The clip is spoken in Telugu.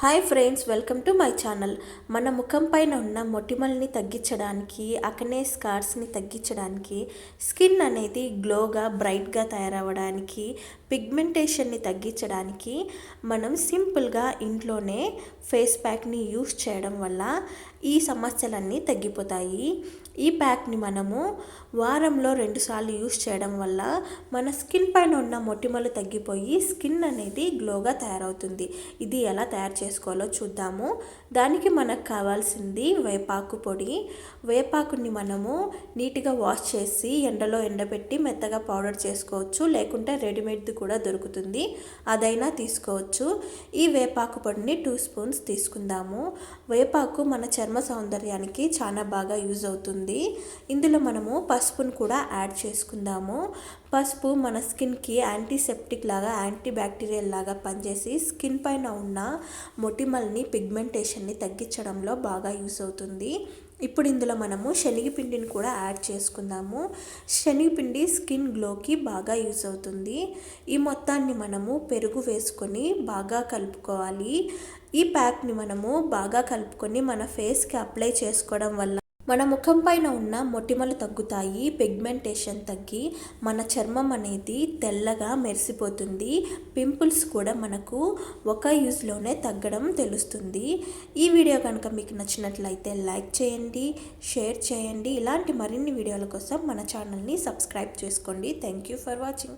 Hi friends, welcome to my channel. మన ముఖం పైన ఉన్న మొటిమల్ని తగ్గించడానికి, అకనే స్కార్స్ని తగ్గించడానికి, స్కిన్ అనేది గ్లోగా బ్రైట్గా తయారవ్వడానికి, పిగ్మెంటేషన్ని తగ్గించడానికి మనం సింపుల్గా ఇంట్లోనే ఫేస్ ప్యాక్ని యూస్ చేయడం వల్ల ఈ సమస్యలన్నీ తగ్గిపోతాయి. ఈ ప్యాక్ని మనము వారంలో 2 సార్లు యూస్ చేయడం వల్ల మన స్కిన్ పైన ఉన్న మొటిమలు తగ్గిపోయి స్కిన్ అనేది గ్లోగా తయారవుతుంది. ఇది ఎలా తయారు చేసుకోవాలో చూద్దాము. దానికి మనకు కావాల్సింది వేపాకు పొడి. వేపాకుని మనము నీట్గా వాష్ చేసి ఎండలో ఎండబెట్టి మెత్తగా పౌడర్ చేసుకోవచ్చు, లేకుంటే రెడీమేడ్ది కూడా దొరుకుతుంది, అదైనా తీసుకోవచ్చు. ఈ వేపాకు పొడిని 2 స్పూన్స్ తీసుకుందాము. వేపాకు మన చర్మ సౌందర్యానికి చాలా బాగా యూజ్ అవుతుంది. ఇందులో మనము పసుపును కూడా యాడ్ చేసుకుందాము. పసుపు మన స్కిన్కి యాంటీసెప్టిక్ లాగా, యాంటీ బ్యాక్టీరియల్ లాగా పనిచేసి స్కిన్ పైన ఉన్న మొటిమల్ని, పిగ్మెంటేషన్ని తగ్గించడంలో బాగా యూజ్ అవుతుంది. ఇప్పుడు ఇందులో మనము శనగపిండిని కూడా యాడ్ చేసుకుందాము. శనగపిండి స్కిన్ గ్లోకి బాగా యూజ్ అవుతుంది. ఈ మొత్తాన్ని మనము పెరుగు వేసుకొని బాగా కలుపుకోవాలి. ఈ ప్యాక్ని మనము బాగా కలుపుకొని మన ఫేస్కి అప్లై చేసుకోవడం వల్ల మన ముఖం పైన ఉన్న మొటిమలు తగ్గుతాయి, పిగ్మెంటేషన్ తగ్గి మన చర్మం అనేది తెల్లగా మెరిసిపోతుంది. పింపుల్స్ కూడా మనకు ఒక యూజ్లోనే తగ్గడం తెలుస్తుంది. ఈ వీడియో కనుక మీకు నచ్చినట్లయితే లైక్ చేయండి, షేర్ చేయండి. ఇలాంటి మరిన్ని వీడియోల కోసం మన ఛానల్ని సబ్స్క్రైబ్ చేసుకోండి. Thank you for watching.